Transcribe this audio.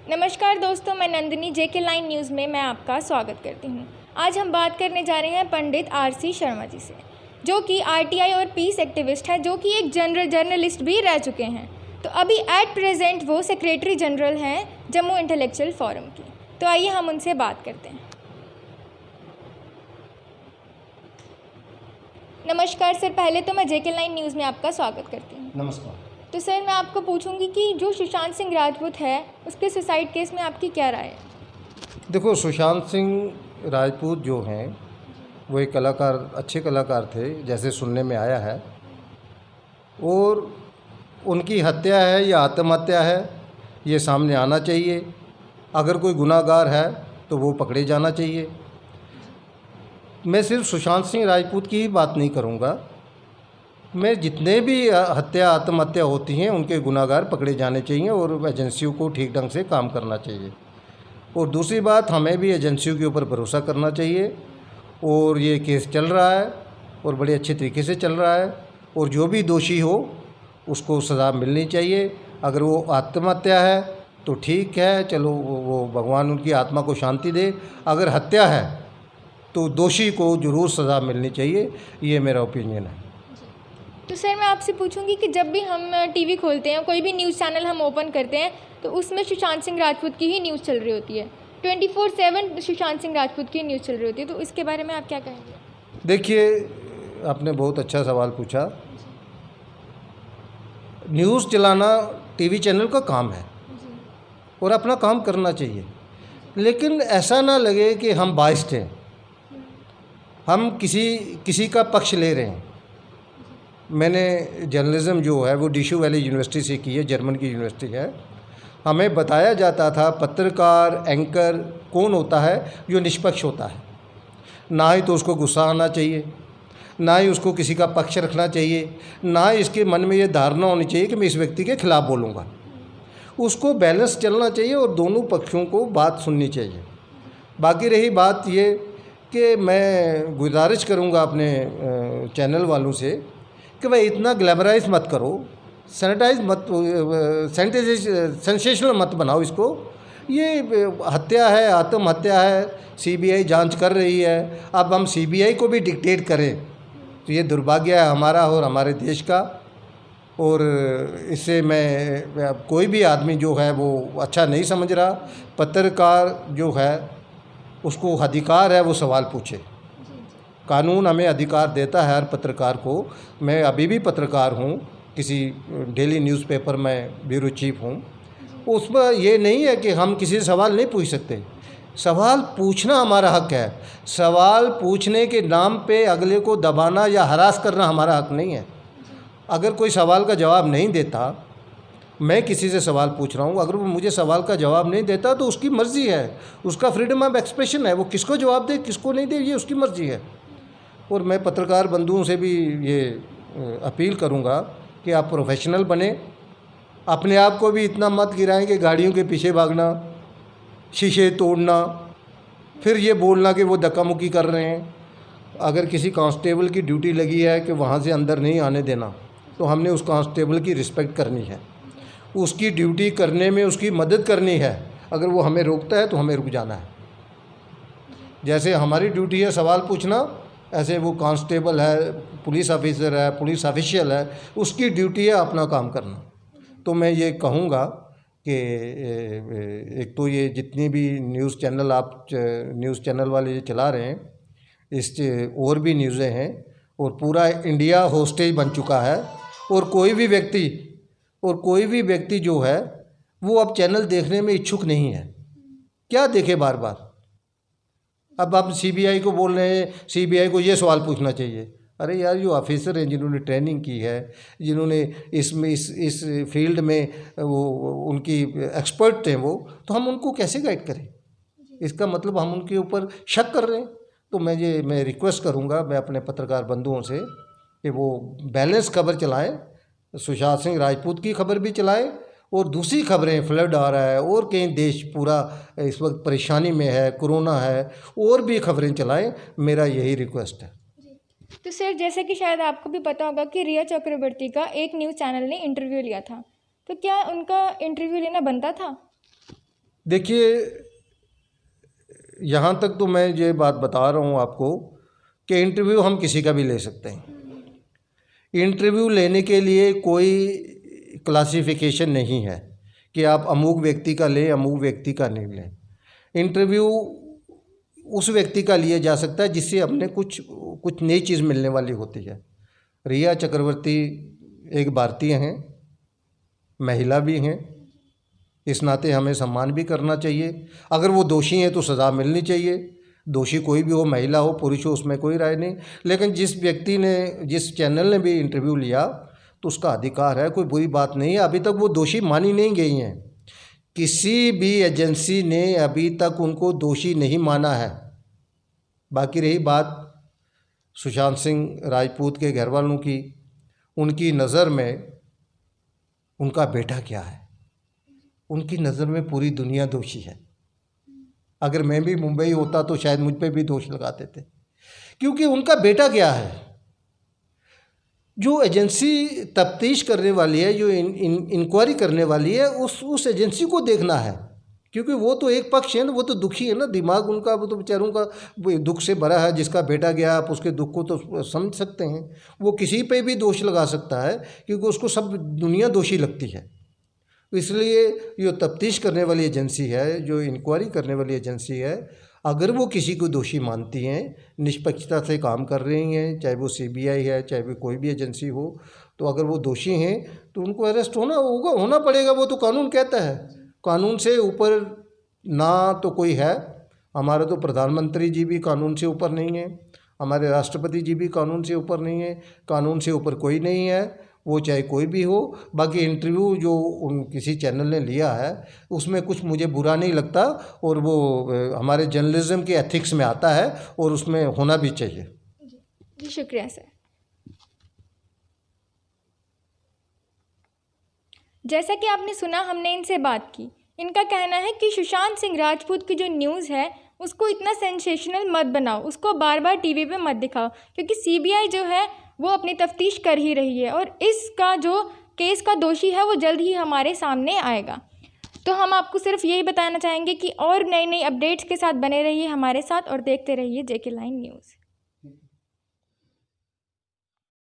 नमस्कार दोस्तों, मैं नंदिनी जेके लाइन न्यूज़ में मैं आपका स्वागत करती हूं। आज हम बात करने जा रहे हैं पंडित आरसी शर्मा जी से, जो कि आरटीआई और पीस एक्टिविस्ट है, जो कि एक जर्नलिस्ट भी रह चुके हैं। तो अभी एट प्रेजेंट वो सेक्रेटरी जनरल हैं जम्मू इंटेलेक्चुअल फोरम की। तो आइए हम उनसे बात करते हैं। नमस्कार सर, पहले तो मैं जेके लाइन न्यूज़ में आपका स्वागत करती हूँ। नमस्कार। तो सर, मैं आपको पूछूंगी कि जो सुशांत सिंह राजपूत है उसके सुसाइड केस में आपकी क्या राय है? देखो, सुशांत सिंह राजपूत जो हैं वो एक कलाकार, अच्छे कलाकार थे जैसे सुनने में आया है, और उनकी हत्या है या आत्महत्या है ये सामने आना चाहिए। अगर कोई गुनाहगार है तो वो पकड़े जाना चाहिए। मैं सिर्फ सुशांत सिंह राजपूत की ही बात नहीं करूँगा, मैं जितने भी हत्या आत्महत्या होती हैं उनके गुनाहगार पकड़े जाने चाहिए और एजेंसियों को ठीक ढंग से काम करना चाहिए। और दूसरी बात, हमें भी एजेंसियों के ऊपर भरोसा करना चाहिए। और ये केस चल रहा है और बड़े अच्छे तरीके से चल रहा है, और जो भी दोषी हो उसको सज़ा मिलनी चाहिए। अगर वो आत्महत्या है तो ठीक है, चलो वो भगवान उनकी आत्मा को शांति दे। अगर हत्या है तो दोषी को ज़रूर सज़ा मिलनी चाहिए, ये मेरा ओपिनियन है। तो सर, मैं आपसे पूछूंगी कि जब भी हम टीवी खोलते हैं, कोई भी न्यूज़ चैनल हम ओपन करते हैं, तो उसमें सुशांत सिंह राजपूत की ही न्यूज़ चल रही होती है। 24/7 सुशांत सिंह राजपूत की न्यूज़ चल रही होती है। तो इसके बारे में आप क्या कहेंगे? देखिए, आपने बहुत अच्छा सवाल पूछा। न्यूज़ चलाना टीवी चैनल का काम है और अपना काम करना चाहिए, लेकिन ऐसा ना लगे कि हम बाइस्ड हैं, हम किसी का पक्ष ले रहे हैं। मैंने जर्नलिज़्म जो है वो डिशू वैली यूनिवर्सिटी से की है, जर्मन की यूनिवर्सिटी है। हमें बताया जाता था पत्रकार, एंकर कौन होता है जो निष्पक्ष होता है। ना ही तो उसको गुस्सा आना चाहिए, ना ही उसको किसी का पक्ष रखना चाहिए, ना ही इसके मन में ये धारणा होनी चाहिए कि मैं इस व्यक्ति के खिलाफ़ बोलूँगा। उसको बैलेंस चलना चाहिए और दोनों पक्षों को बात सुननी चाहिए। बाकी रही बात ये कि मैं गुजारिश करूँगा अपने चैनल वालों से कि भाई इतना ग्लैमराइज मत करो, सैनिटाइज मत, सेंसेशनल मत बनाओ इसको। ये हत्या है, आत्महत्या है, सीबीआई जांच कर रही है। अब हम सीबीआई को भी डिक्टेट करें तो ये दुर्भाग्य है हमारा और हमारे देश का। और इससे मैं कोई भी आदमी जो है वो अच्छा नहीं समझ रहा। पत्रकार जो है उसको अधिकार है वो सवाल पूछे। कानून हमें अधिकार देता है हर पत्रकार को। मैं अभी भी पत्रकार हूँ, किसी डेली न्यूज़पेपर में ब्यूरो चीफ हूँ। उसमें ये नहीं है कि हम किसी से सवाल नहीं पूछ सकते। सवाल पूछना हमारा हक है। सवाल पूछने के नाम पे अगले को दबाना या हरास करना हमारा हक नहीं है। अगर कोई सवाल का जवाब नहीं देता, मैं किसी से सवाल पूछ रहा हूँ, अगर वो मुझे सवाल का जवाब नहीं देता तो उसकी मर्ज़ी है, उसका फ्रीडम ऑफ एक्सप्रेशन है। वो किसको जवाब दे, किसको नहीं दे, ये उसकी मर्ज़ी है। और मैं पत्रकार बंधुओं से भी ये अपील करूँगा कि आप प्रोफेशनल बने। अपने आप को भी इतना मत गिराएं कि गाड़ियों के पीछे भागना, शीशे तोड़ना, फिर ये बोलना कि वो धक्का मुक्की कर रहे हैं। अगर किसी कांस्टेबल की ड्यूटी लगी है कि वहाँ से अंदर नहीं आने देना, तो हमने उस कांस्टेबल की रिस्पेक्ट करनी है, उसकी ड्यूटी करने में उसकी मदद करनी है। अगर वो हमें रोकता है तो हमें रुक जाना है। जैसे हमारी ड्यूटी है सवाल पूछना, ऐसे वो कांस्टेबल है, पुलिस ऑफिसर है, पुलिस ऑफिशियल है, उसकी ड्यूटी है अपना काम करना। तो मैं ये कहूँगा कि एक तो ये जितनी भी न्यूज़ चैनल आप न्यूज़ चैनल वाले चला रहे हैं, इस और भी न्यूज़ें हैं, और पूरा इंडिया होस्टेज बन चुका है। और कोई भी व्यक्ति जो है वो अब चैनल देखने में इच्छुक नहीं है। क्या देखे बार बार। अब आप सीबीआई को बोल रहे हैं, सीबीआई को ये सवाल पूछना चाहिए। अरे यार, जो ऑफिसर हैं जिन्होंने ट्रेनिंग की है, जिन्होंने इसमें इस फील्ड में वो उनकी एक्सपर्ट थे वो, तो हम उनको कैसे गाइड करें? इसका मतलब हम उनके ऊपर शक कर रहे हैं। तो मैं रिक्वेस्ट करूंगा मैं अपने पत्रकार बंधुओं से कि वो बैलेंस खबर चलाएं, सुशांत सिंह राजपूत की खबर भी चलाएं, और दूसरी खबरें, फ्लड आ रहा है और कहीं देश पूरा इस वक्त परेशानी में है, कोरोना है, और भी खबरें चलाएं। मेरा यही रिक्वेस्ट है। तो सर, जैसे कि शायद आपको भी पता होगा कि रिया चक्रवर्ती का एक न्यूज़ चैनल ने इंटरव्यू लिया था, तो क्या उनका इंटरव्यू लेना बनता था? देखिए, यहाँ तक तो मैं ये बात बता रहा हूँ आपको कि इंटरव्यू हम किसी का भी ले सकते हैं। इंटरव्यू लेने के लिए कोई क्लासिफिकेशन नहीं है कि आप अमुक व्यक्ति का लें, अमुक व्यक्ति का नहीं लें। इंटरव्यू उस व्यक्ति का लिया जा सकता है जिससे अपने कुछ नई चीज़ मिलने वाली होती है। रिया चक्रवर्ती एक भारतीय हैं, महिला भी हैं, इस नाते हमें सम्मान भी करना चाहिए। अगर वो दोषी हैं तो सज़ा मिलनी चाहिए। दोषी कोई भी हो, महिला हो, पुरुष हो, उसमें कोई राय नहीं। लेकिन जिस व्यक्ति ने, जिस चैनल ने भी इंटरव्यू लिया तो उसका अधिकार है, कोई बुरी बात नहीं है। अभी तक वो दोषी मानी नहीं गई हैं। किसी भी एजेंसी ने अभी तक उनको दोषी नहीं माना है। बाकी रही बात सुशांत सिंह राजपूत के घर वालों की, उनकी नज़र में उनका बेटा क्या है? उनकी नज़र में पूरी दुनिया दोषी है। अगर मैं भी मुंबई होता तो शायद मुझ पे भी दोष लगाते थे, क्योंकि उनका बेटा क्या है? जो एजेंसी तफ्तीश करने वाली है, जो इंक्वायरी करने वाली है, उस एजेंसी को देखना है, क्योंकि वो तो एक पक्ष है ना, वो तो दुखी है ना, दिमाग उनका, वो तो बेचारों का दुख से भरा है। जिसका बेटा गया, आप उसके दुख को तो समझ सकते हैं। वो किसी पे भी दोष लगा सकता है, क्योंकि उसको सब दुनिया दोषी लगती है। इसलिए जो तफ्तीश करने वाली एजेंसी है, जो इंक्वायरी करने वाली एजेंसी है, अगर वो किसी को दोषी मानती हैं, निष्पक्षता से काम कर रही हैं, चाहे वो सीबीआई है, चाहे वो कोई भी एजेंसी हो, तो अगर वो दोषी हैं तो उनको अरेस्ट होना पड़ेगा। वो तो कानून कहता है। कानून से ऊपर ना तो कोई है। हमारे तो प्रधानमंत्री जी भी कानून से ऊपर नहीं है, हमारे राष्ट्रपति जी भी कानून से ऊपर नहीं है। कानून से ऊपर कोई नहीं है, वो चाहे कोई भी हो। बाकी इंटरव्यू जो किसी चैनल ने लिया है उसमें कुछ मुझे बुरा नहीं लगता, और वो हमारे जर्नलिज्म के एथिक्स में आता है और उसमें होना भी चाहिए। जी शुक्रिया सर। जैसा कि आपने सुना, हमने इनसे बात की। इनका कहना है कि सुशांत सिंह राजपूत की जो न्यूज़ है उसको इतना सेंसेशनल मत बनाओ, उसको बार बार टीवी पे मत दिखाओ, क्योंकि सीबीआई जो है वो अपनी तफ्तीश कर ही रही है और इसका जो केस का दोषी है वो जल्द ही हमारे सामने आएगा। तो हम आपको सिर्फ यही बताना चाहेंगे कि और नई नई अपडेट्स के साथ बने रहिए हमारे साथ और देखते रहिए JK Line न्यूज़।